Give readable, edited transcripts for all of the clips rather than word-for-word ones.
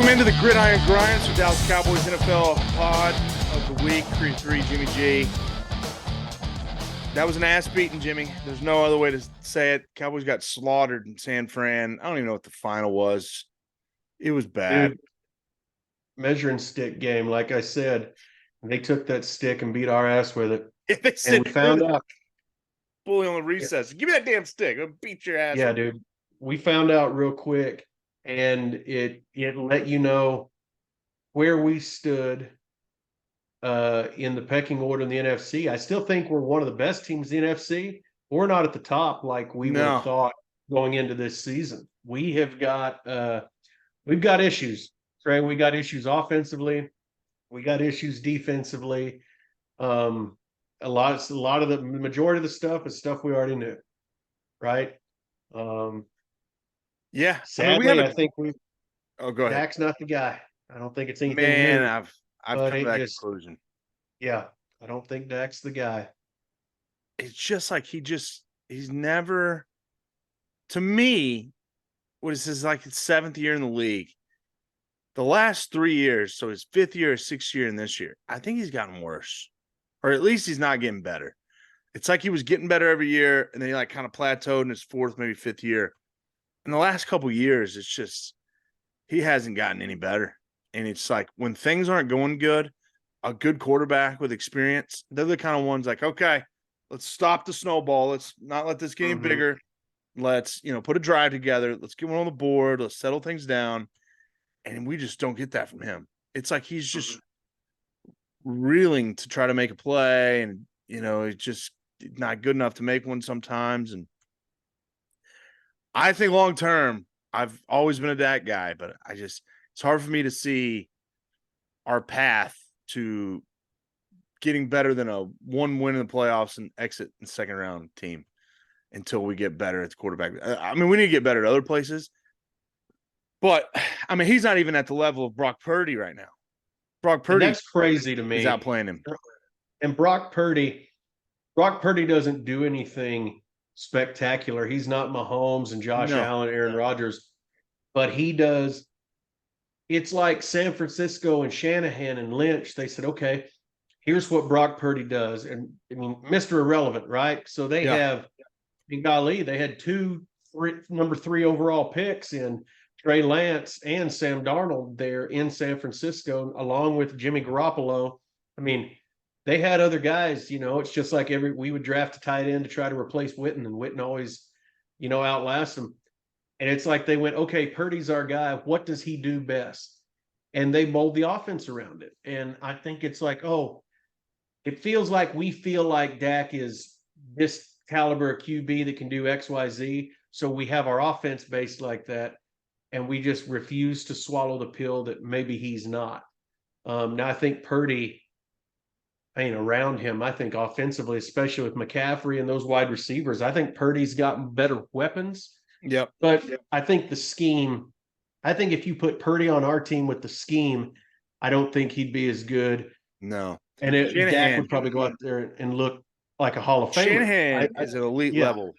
Welcome into the Gridiron Grind, so Dallas Cowboys NFL pod of the week. Creed 3, Jimmy G. That was an ass beating, Jimmy. There's no other way to say it. Cowboys got slaughtered in San Fran. I don't even know what the final was. It was bad. Dude, measuring stick game, like I said, they took that stick and beat our ass with it. They said, And we found out. Bully on the recess. Give me that damn stick. I'll beat your ass. Yeah, dude. We found out real quick, and it let you know where we stood in the pecking order in the NFC. I still think we're one of the best teams in the NFC. We're not at the top like we would have thought going into this season. We've got issues, Trey. We got issues offensively. We got issues defensively. A lot of the majority of the stuff is stuff we already knew, right? Yeah. Sadly, I think Oh, go ahead. Dak's not the guy. I don't think it's anything Man, new. I've come to that conclusion. Yeah, I don't think Dak's the guy. It's just like he's never, to me, what is this, like his 7th year in the league? The last 3 years, so his 5th year, 6th year, and this year, I think he's gotten worse. Or at least he's not getting better. It's like he was getting better every year, and then he like kind of plateaued in his 4th, maybe 5th year. In the last couple of years, it's just he hasn't gotten any better. And it's like when things aren't going good, a good quarterback with experience, they're the kind of ones like, okay, let's stop the snowball. Let's not let this get any bigger. Let's, put a drive together. Let's get one on the board. Let's settle things down. And we just don't get that from him. It's like he's just reeling to try to make a play, and it's just not good enough to make one sometimes. And I think long term, I've always been a Dak guy, but it's hard for me to see our path to getting better than a one win in the playoffs and exit in second round team until we get better at the quarterback. I mean, we need to get better at other places. But, I mean, he's not even at the level of Brock Purdy right now. Brock Purdy, and that's crazy to me. He's outplaying him. And Brock Purdy doesn't do anything spectacular. He's not Mahomes and Josh Allen, Aaron Rodgers, but he does. It's like San Francisco and Shanahan and Lynch. They said, okay, here's what Brock Purdy does. And I mean, Mr. Irrelevant, right? So they have, golly, they had number 3 overall picks in Trey Lance and Sam Darnold there in San Francisco, along with Jimmy Garoppolo. I mean, they had other guys, it's just like we would draft a tight end to try to replace Witten, and Witten always, outlasts him. And it's like they went, okay, Purdy's our guy. What does he do best? And they mold the offense around it. And I think it's like, it feels like we feel like Dak is this caliber of QB that can do X, Y, Z. So we have our offense based like that. And we just refuse to swallow the pill that maybe he's not. Now, I think Purdy, around him, I think offensively, especially with McCaffrey and those wide receivers, I think Purdy's gotten better weapons. Yep. But I think the scheme, if you put Purdy on our team with the scheme, I don't think he'd be as good. No. And Dak would probably go out there and look like a Hall of Famer. Shanahan is an elite level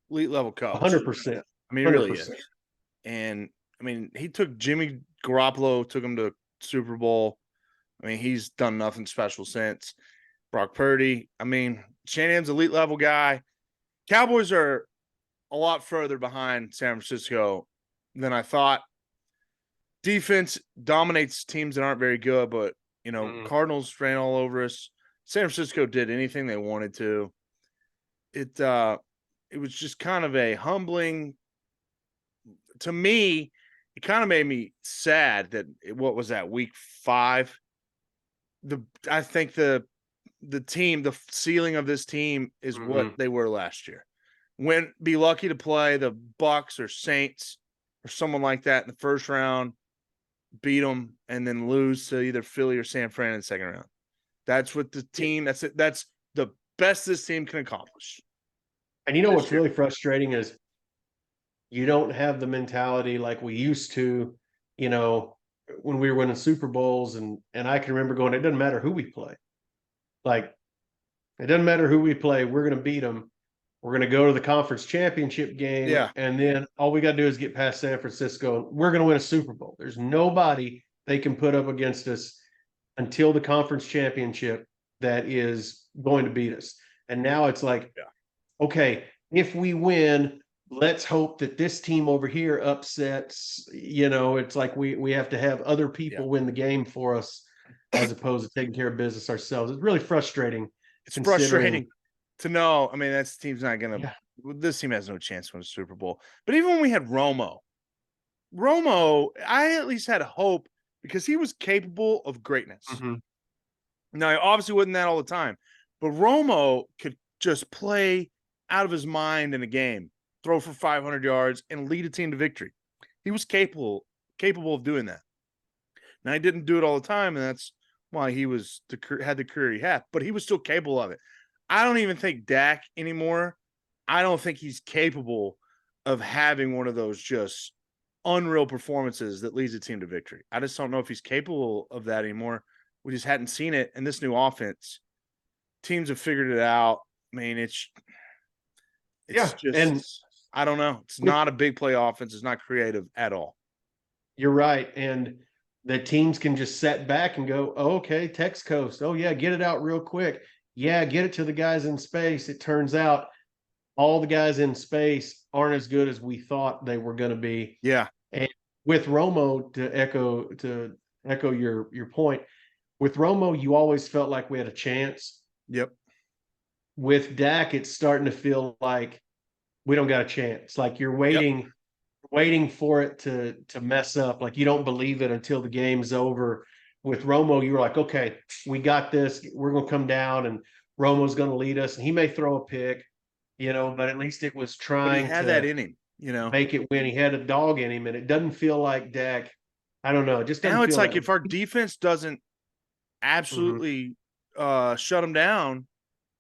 coach. 100%. I mean, he really is. And I mean, he took Jimmy Garoppolo, took him to Super Bowl. I mean, he's done nothing special since. Brock Purdy. I mean, Shanahan's elite level guy. Cowboys are a lot further behind San Francisco than I thought. Defense dominates teams that aren't very good, but, Cardinals ran all over us. San Francisco did anything they wanted to. It was just kind of a humbling – to me, it kind of made me sad that what was that, week 5? I think the team, the ceiling of this team is what they were last year. Be lucky to play the Bucks or Saints or someone like that in the first round, beat them, and then lose to either Philly or San Fran in the second round. That's what the team. That's it. That's the best this team can accomplish. And what's really frustrating is you don't have the mentality like we used to, when we were winning Super Bowls. And I can remember going, it doesn't matter who we play. Like, it doesn't matter who we play. We're going to beat them. We're going to go to the conference championship game. Yeah. And then all we got to do is get past San Francisco. We're going to win a Super Bowl. There's nobody they can put up against us until the conference championship that is going to beat us. And now it's like, okay, if we win, let's hope that this team over here upsets. It's like we have to have other people win the game for us as opposed to taking care of business ourselves. It's really frustrating. It's frustrating to know. I mean, this team's not going to. This team has no chance to win a Super Bowl. But even when we had Romo, I at least had hope because he was capable of greatness. Mm-hmm. Now, he obviously wasn't that all the time, but Romo could just play out of his mind in a game, throw for 500 yards, and lead a team to victory. He was capable of doing that. Now, he didn't do it all the time, and that's why he had the career he had, but he was still capable of it. I don't even think Dak anymore. I don't think he's capable of having one of those just unreal performances that leads a team to victory. I just don't know if he's capable of that anymore. We just hadn't seen it in this new offense. Teams have figured it out. I mean, it's just, and I don't know. It's not a big play offense. It's not creative at all. You're right. And the teams can just set back and go, oh, okay, text coast. Oh, yeah, get it out real quick. Yeah, get it to the guys in space. It turns out all the guys in space aren't as good as we thought they were going to be. Yeah. And with Romo, to echo your point, with Romo, you always felt like we had a chance. Yep. With Dak, it's starting to feel like we don't got a chance. Like you're waiting for it to mess up. Like you don't believe it until the game's over. With Romo, you were like, okay, we got this. We're going to come down and Romo's going to lead us. And he may throw a pick, but at least it was trying to that in him, make it win. He had a dog in him, and it doesn't feel like Dak. I don't know. It just doesn't now it's feel like if our defense doesn't absolutely shut him down,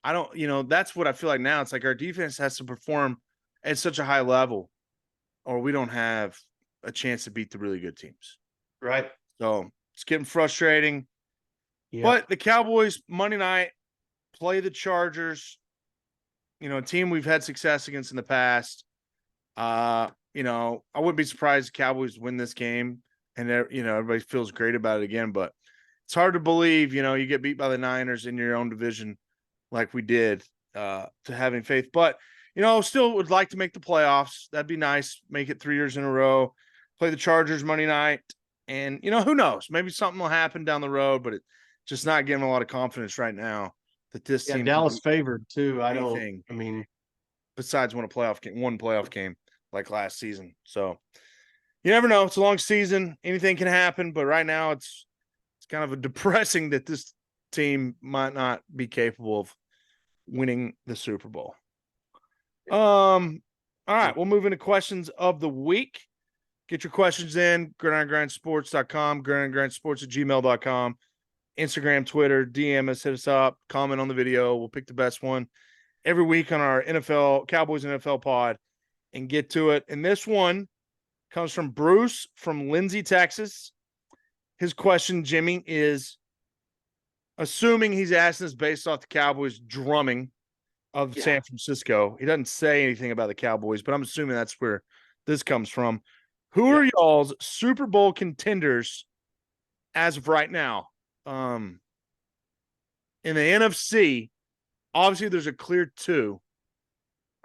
I don't, that's what I feel like now. It's like our defense has to perform at such a high level or we don't have a chance to beat the really good teams. Right. So it's getting frustrating. Yep. But the Cowboys Monday night play the Chargers, a team we've had success against in the past. I wouldn't be surprised if the Cowboys win this game and everybody feels great about it again, but it's hard to believe, you get beat by the Niners in your own division like we did, to having faith. But, still would like to make the playoffs. That'd be nice. Make it 3 years in a row. Play the Chargers Monday night. And, who knows? Maybe something will happen down the road, but it's just not giving a lot of confidence right now that this team. Dallas favored too. Besides one playoff game like last season. So you never know. It's a long season. Anything can happen, but right now it's kind of depressing that this team might not be capable of winning the Super Bowl. All right, we'll move into questions of the week. Get your questions in, gridirongrindsports.com, gridirongrindsports@gmail.com, Instagram, Twitter, DM us, hit us up, comment on the video. We'll pick the best one every week on our Cowboys NFL pod and get to it. And this one comes from Bruce from Lindsay, Texas. His question, Jimmy, is assuming he's asking us based off the Cowboys drumming of San Francisco. He doesn't say anything about the Cowboys, but I'm assuming that's where this comes from. Who are y'all's Super Bowl contenders as of right now? In the NFC, obviously there's a clear two.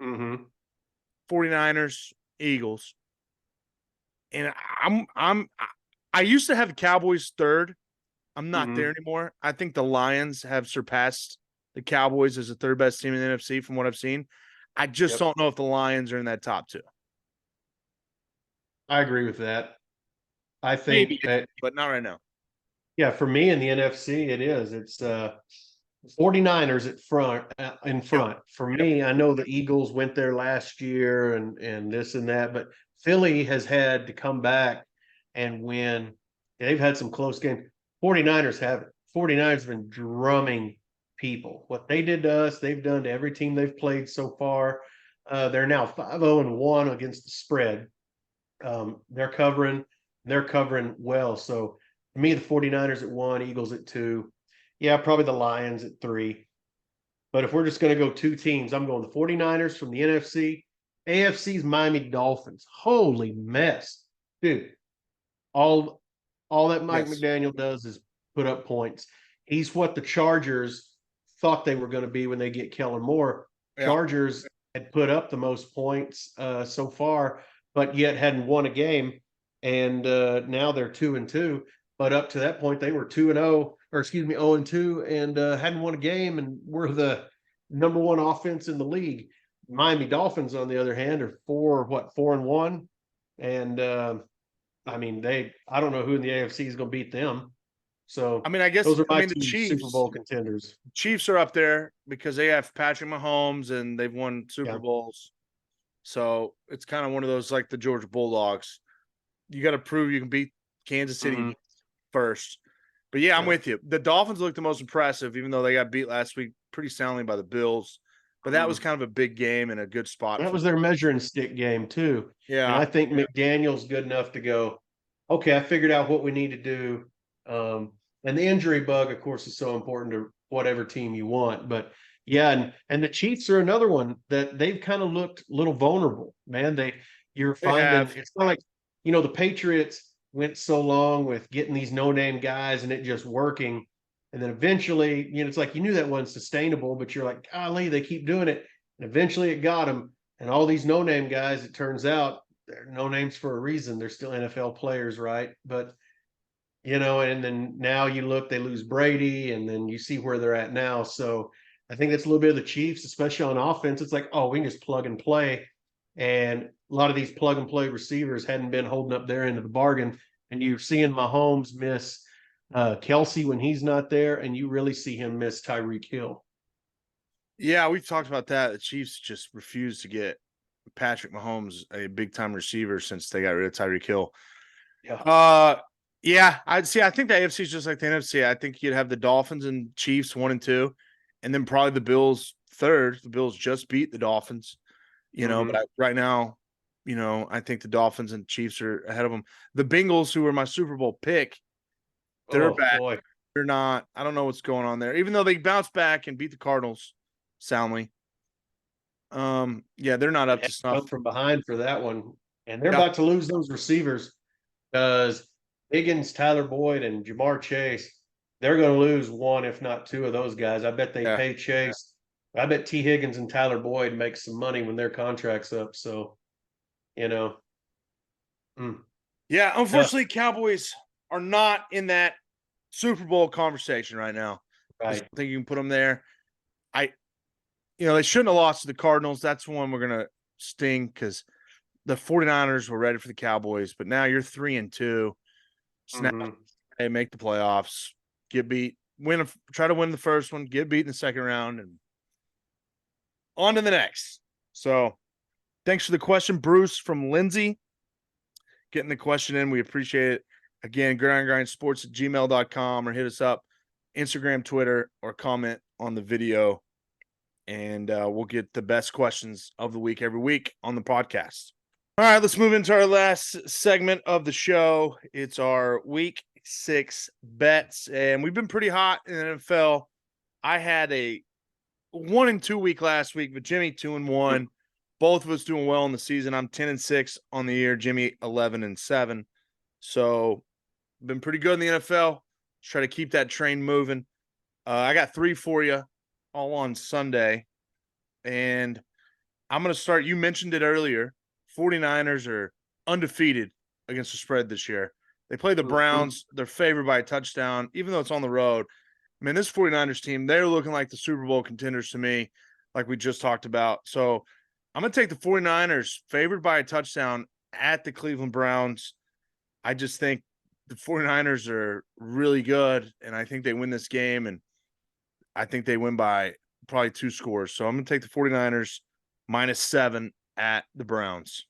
49ers, Eagles. And I used to have the Cowboys third. I'm not there anymore. I think the Lions have surpassed the Cowboys as the third best team in the NFC from what I've seen. I just don't know if the Lions are in that top two. I agree with that. I think maybe, but not right now. Yeah, for me in the NFC, it is. It's 49ers in front. For me, I know the Eagles went there last year and this and that, but Philly has had to come back and win. They've had some close games. 49ers haven't. 49ers have been drumming people. What they did to us, they've done to every team they've played so far. They're now 5-0-1 against the spread. They're covering well. So for me, the 49ers at 1, Eagles at 2. Yeah, probably the Lions at 3. But if we're just going to go two teams, I'm going the 49ers from the NFC. AFC's Miami Dolphins. Holy mess. Dude, all that Mike Yes. McDaniel does is put up points. He's what the Chargers thought they were going to be when they get Kellen Moore. Yeah. Chargers had put up the most points so far, but yet hadn't won a game. And now they're 2-2. But up to that point, they were 2-0, or excuse me, 0-2, and hadn't won a game, and were the number one offense in the league. Miami Dolphins, on the other hand, are 4-1, and I mean, I don't know who in the AFC is going to beat them. So I mean, I guess those are my the two Super Chiefs. Bowl contenders. Chiefs are up there because they have Patrick Mahomes and they've won Super Yeah. Bowls. So it's kind of one of those like the Georgia Bulldogs. You got to prove you can beat Kansas City first. But yeah, I'm with you. The Dolphins looked the most impressive, even though they got beat last week pretty soundly by the Bills. But that was kind of a big game and a good spot. That was their measuring stick game too. Yeah. And I think McDaniel's good enough to go, okay, I figured out what we need to do. And the injury bug, of course, is so important to whatever team you want. But yeah, and the Chiefs are another one that they've kind of looked a little vulnerable, man. You're finding it's not like, the Patriots went so long with getting these no-name guys and it just working. And then eventually, it's like you knew that wasn't sustainable, but you're like, golly, they keep doing it. And eventually it got them. And all these no-name guys, it turns out, they're no names for a reason. They're still NFL players, right? But, and then now you look, they lose Brady, and then you see where they're at now. So I think that's a little bit of the Chiefs, especially on offense. It's like, oh, we can just plug and play. And a lot of these plug and play receivers hadn't been holding up their end of the bargain. And you're seeing Mahomes miss Kelsey when he's not there, and you really see him miss Tyreek Hill. Yeah, we've talked about that. The Chiefs just refused to get Patrick Mahomes a big time receiver since they got rid of Tyreek Hill. Yeah. Yeah, I'd see. I think the AFC is just like the NFC. I think you'd have the Dolphins and Chiefs 1 and 2, and then probably the Bills third. The Bills just beat the Dolphins, but right now, I think the Dolphins and Chiefs are ahead of them. The Bengals, who were my Super Bowl pick, they're back. Boy. They're not. I don't know what's going on there. Even though they bounced back and beat the Cardinals soundly. Yeah, they're not up to snuff. From behind for that one, and they're about to lose those receivers because Higgins, Tyler Boyd, and Jamar Chase. They're going to lose one, if not two, of those guys. I bet they pay Chase. I bet T. Higgins and Tyler Boyd make some money when their contract's up. So, Yeah, unfortunately, Cowboys are not in that Super Bowl conversation right now. Right. I think you can put them there. They shouldn't have lost to the Cardinals. That's one we're going to sting because the 49ers were ready for the Cowboys, but now you're 3-2. Snap, hey, make the playoffs, get beat, try to win the first one, get beat in the second round, and on to the next. So thanks for the question, Bruce from Lindsay. Getting the question in. We appreciate it. Again, grindsports@gmail.com, or hit us up, Instagram, Twitter, or comment on the video. And we'll get the best questions of the week every week on the podcast. All right, let's move into our last segment of the show. It's our week 6 bets, and we've been pretty hot in the NFL. I had a 1-2 week last week, but Jimmy 2-1. Both of us doing well in the season. I'm 10-6 on the year. Jimmy 11-7. So been pretty good in the NFL. Just try to keep that train moving. I got 3 for you, all on Sunday. And I'm going to start. You mentioned it earlier. 49ers are undefeated against the spread this year. They play the Browns. They're favored by a touchdown, even though it's on the road. I mean, this 49ers team, they're looking like the Super Bowl contenders to me, like we just talked about. So I'm going to take the 49ers favored by a touchdown at the Cleveland Browns. I just think the 49ers are really good, and I think they win this game, and I think they win by probably 2 scores. So I'm going to take the 49ers -7 at the Browns.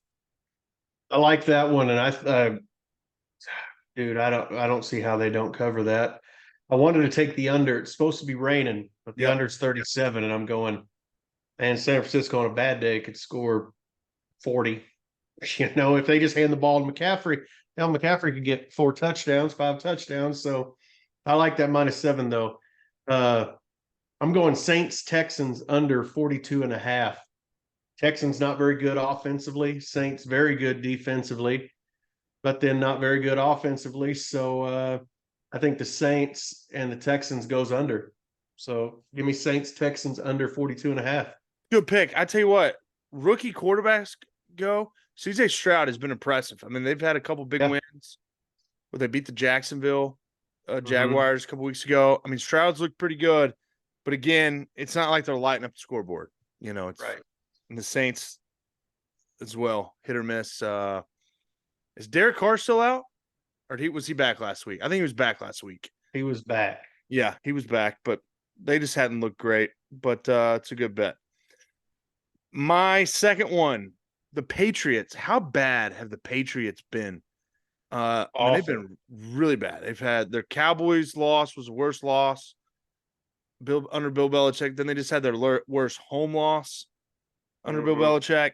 I like that one, and dude, I don't see how they don't cover that. I wanted to take the under. It's supposed to be raining, but the under's 37, and I'm going, man, San Francisco on a bad day could score 40. If they just hand the ball to McCaffrey, McCaffrey could get 4 touchdowns, 5 touchdowns. So I like that -7 though. I'm going Saints Texans under 42.5. Texans not very good offensively. Saints very good defensively, but then not very good offensively. So I think the Saints and the Texans goes under. So give me Saints Texans under 42.5. Good pick. I tell you what, rookie quarterbacks go. CJ Stroud has been impressive. I mean, they've had a couple big wins where they beat the Jacksonville Jaguars a couple weeks ago. I mean, Stroud's looked pretty good, but again, it's not like they're lighting up the scoreboard. You know, it's right. And the Saints as well, hit or miss. Is Derek Carr still out? Or was he back last week? I think he was back last week. He was back. Yeah, he was back, but they just hadn't looked great. But it's a good bet. My second one, the Patriots. How bad have the Patriots been? I mean, they've been really bad. They've had their Cowboys loss was the worst loss under Bill Belichick. Then they just had their worst home loss under Bill Belichick.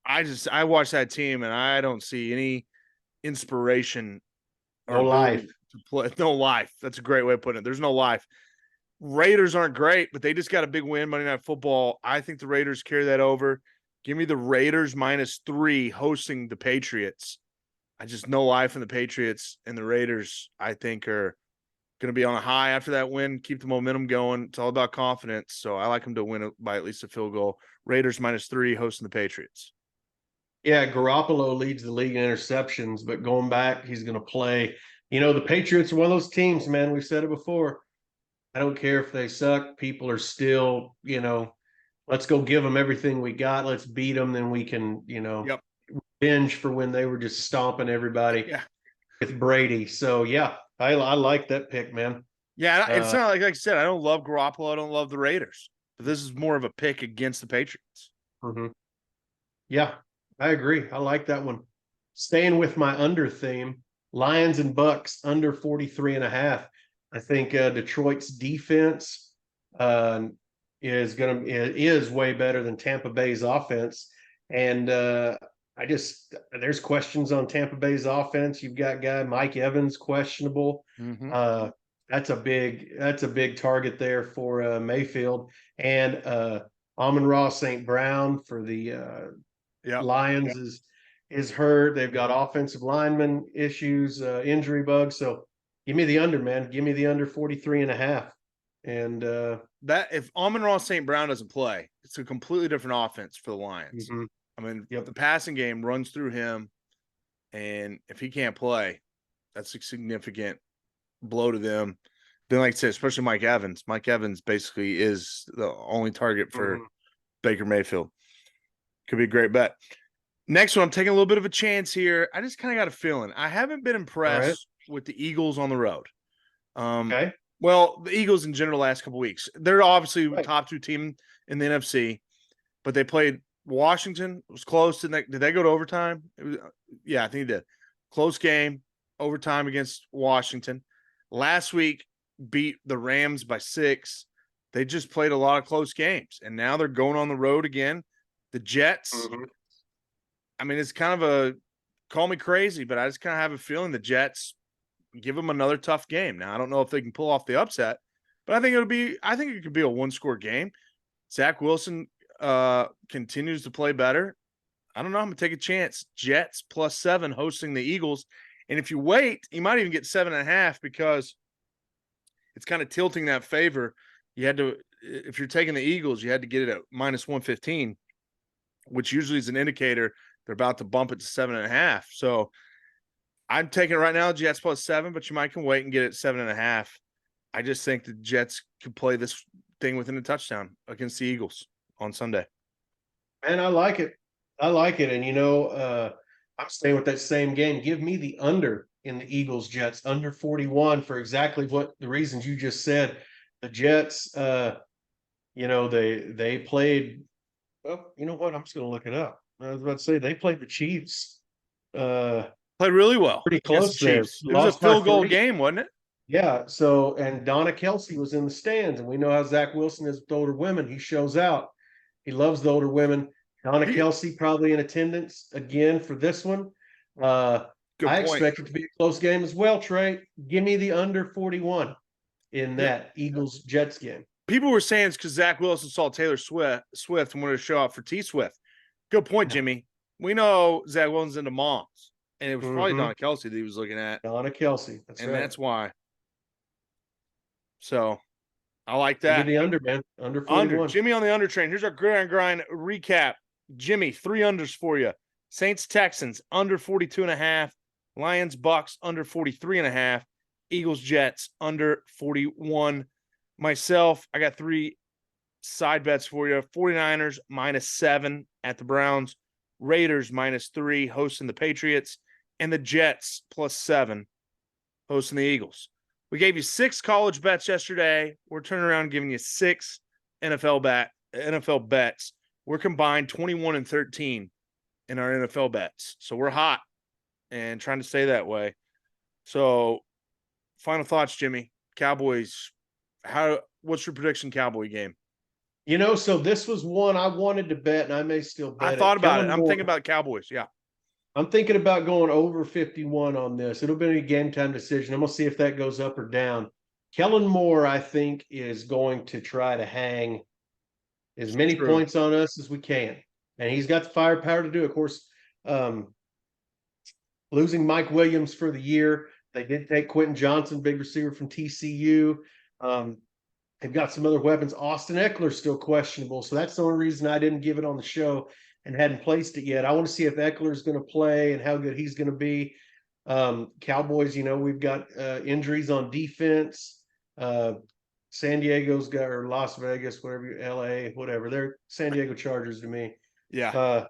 I watched that team and I don't see any inspiration or life to play. No life. That's a great way of putting it. There's no life. Raiders aren't great, but they just got a big win Monday Night Football. I think the Raiders carry that over. Give me the Raiders -3 hosting the Patriots. I just no life in the Patriots, and the Raiders, I think, are going to be on a high after that win, keep the momentum going. It's all about confidence, so I like them to win by at least a field goal. Raiders -3 hosting the Patriots. Yeah, Garoppolo leads the league in interceptions, but going back, he's going to play. You know, the Patriots are one of those teams, man. We've said it before. I don't care if they suck. People are still, let's go give them everything we got. Let's beat them. Then we can, binge for when they were just stomping everybody with Brady. So, yeah, I like that pick, man. Yeah, it's not like I said, I don't love Garoppolo. I don't love the Raiders. But this is more of a pick against the Patriots. Yeah, I agree. I like that one. Staying with my under theme, Lions and Bucks under 43.5. I think Detroit's defense is way better than Tampa Bay's offense, and there's questions on Tampa Bay's offense. You've got guy Mike Evans questionable. That's a big target there for Mayfield, and Amon-Ra St. Brown for the Lions is hurt. They've got offensive lineman issues, injury bugs. So give me the under, man. Give me the under 43.5. And that if Amon-Ra St. Brown doesn't play, it's a completely different offense for the Lions. I mean, the passing game runs through him, and if he can't play, that's a significant blow to them. Then, like I said, especially Mike Evans. Mike Evans basically is the only target for Baker Mayfield. Could be a great bet. Next one, I'm taking a little bit of a chance here. I just kind of got a feeling. I haven't been impressed with the Eagles on the road. Well, the Eagles in general last couple of weeks. They're obviously top 2 team in the NFC, but they played Washington. It was close. Did they go to overtime? I think they did. Close game, overtime against Washington. Last week, beat the Rams by 6. They just played a lot of close games, and now they're going on the road again. The Jets, I mean, it's kind of call me crazy, but I just kind of have a feeling the Jets give them another tough game. Now, I don't know if they can pull off the upset, but I think it could be a 1-score game. Zach Wilson continues to play better. I don't know. I'm going to take a chance. Jets +7 hosting the Eagles. And if you wait, you might even get 7.5 because it's kind of tilting that favor. If you're taking the Eagles, you had to get it at -115, which usually is an indicator they're about to bump it to 7.5. So I'm taking it right now, Jets +7, but you might can wait and get it 7.5. I just think the Jets could play this thing within a touchdown against the Eagles on Sunday. And I like it. And, I'm staying with that same game. Give me the under in the Eagles Jets under 41 for exactly what the reasons you just said. The Jets, they played. Well, you know what? I'm just going to look it up. I was about to say they played the Chiefs. Played really well. Pretty close there. It was a field goal game, wasn't it? Yeah. So, and Donna Kelsey was in the stands, and we know how Zach Wilson is with older women. He shows out. He loves the older women. Donna Kelsey probably in attendance again for this one. I expect it to be a close game as well, Trey. Give me the under 41 in that Eagles-Jets game. people were saying it's because Zach Wilson saw Taylor Swift and wanted to show out for T Swift. Good point, Jimmy. We know Zach Wilson's into moms, and it was probably Donna Kelsey that he was looking at. Donna Kelsey, that's right. That's why. So I like that. Give me the under, man. Under 41. Jimmy on the under train. Here's our grind recap. Jimmy, 3 unders for you. Saints Texans under 42.5. Lions Bucks under 43.5. Eagles Jets under 41. Myself, I got 3 side bets for you. 49ers -7 at the Browns. Raiders -3 hosting the Patriots. And the Jets +7 hosting the Eagles. We gave you 6 college bets yesterday. We're turning around and giving you 6 NFL bets. We're combined 21 and 13 in our NFL bets. So we're hot and trying to stay that way. So final thoughts, Jimmy. Cowboys, what's your prediction Cowboy game? So this was one I wanted to bet, and I may still bet. I thought about it. I'm thinking about Cowboys, yeah. I'm thinking about going over 51 on this. It'll be a game time decision. I'm going to see if that goes up or down. Kellen Moore, I think, is going to try to hang as many points on us as we can. And he's got the firepower to do it. Of course, losing Mike Williams for the year. They did take Quentin Johnson, big receiver from TCU. They've got some other weapons. Austin Eckler's still questionable. So that's the only reason I didn't give it on the show and hadn't placed it yet. I want to see if Eckler's going to play and how good he's going to be. Cowboys, we've got injuries on defense. San Diego's got, or Las Vegas, whatever, LA, whatever. They're San Diego Chargers to me. Yeah.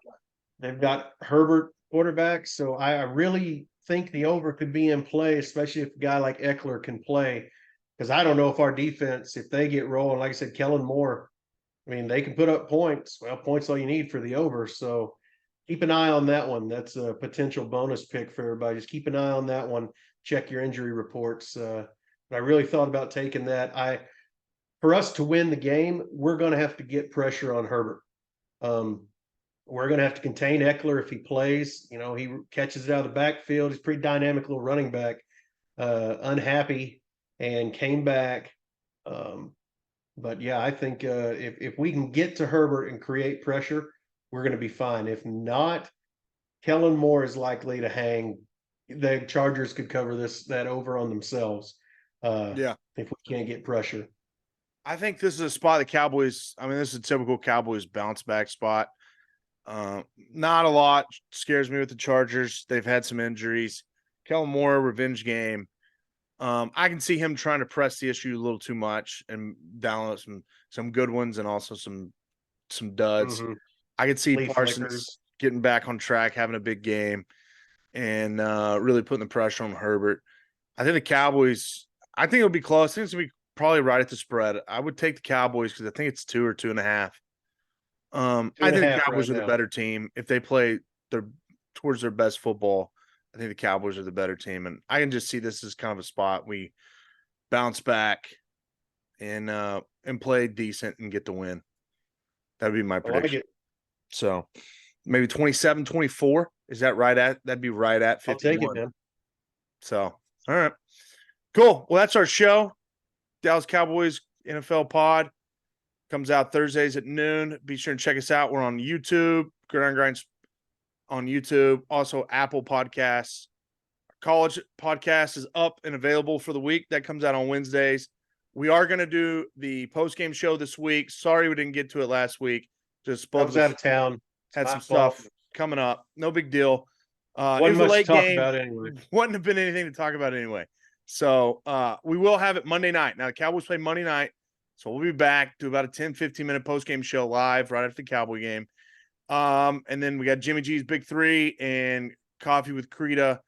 They've got Herbert quarterback. So I really think the over could be in play, especially if a guy like Eckler can play. Because I don't know if our defense, if they get rolling, like I said, Kellen Moore, they can put up points. Well, points all you need for the over. So keep an eye on that one. That's a potential bonus pick for everybody. Just keep an eye on that one. Check your injury reports. But I really thought about taking that. For us to win the game, we're going to have to get pressure on Herbert. We're going to have to contain Eckler if he plays. He catches it out of the backfield. He's a pretty dynamic little running back. Unhappy and came back. But yeah, I think if we can get to Herbert and create pressure, we're going to be fine. If not, Kellen Moore is likely to hang. The Chargers could cover that over on themselves. If we can't get pressure. I think this is a spot the Cowboys. This is a typical Cowboys bounce back spot. Not a lot scares me with the Chargers. They've had some injuries. Kellen Moore, revenge game. I can see him trying to press the issue a little too much and download some good ones and also some duds. I could see Parsons getting back on track, having a big game, and really putting the pressure on Herbert. I think the Cowboys, I think it'll be close. I think it's going to be probably right at the spread. I would take the Cowboys because I think it's 2 or 2.5. I think the Cowboys are the better team. If they play towards their best football, I think the Cowboys are the better team. And I can just see this as kind of a spot we bounce back and play decent and get the win. That would be my prediction. So maybe 27-24. Is that right at? That'd be right at 51. I'll take it, man. So, all right. Cool. Well, that's our show. Dallas Cowboys NFL pod comes out Thursdays at noon. Be sure and check us out. We're on YouTube, Gridiron Grinds on YouTube, also Apple Podcasts. College podcast is up and available for the week. That comes out on Wednesdays. We are going to do the post-game show this week. Sorry we didn't get to it last week. Just I was out of town. Had some stuff coming up. No big deal. It was a late game. Wouldn't have been anything to talk about anyway. So we will have it Monday night. Now the Cowboys play Monday night. So we'll be back, do about a 10, 15-minute post-game show live right after the Cowboy game. And then we got Jimmy G's Big Three and Coffee with Creta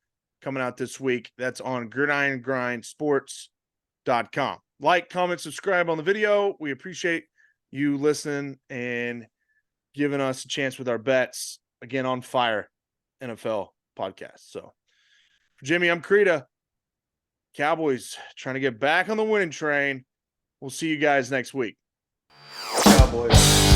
coming out this week. That's on gridirongrindsports.com. Like, comment, subscribe on the video. We appreciate you listening and giving us a chance with our bets. Again, on Fire NFL podcast. So for Jimmy, I'm Creta. Cowboys trying to get back on the winning train. We'll see you guys next week. Cowboys.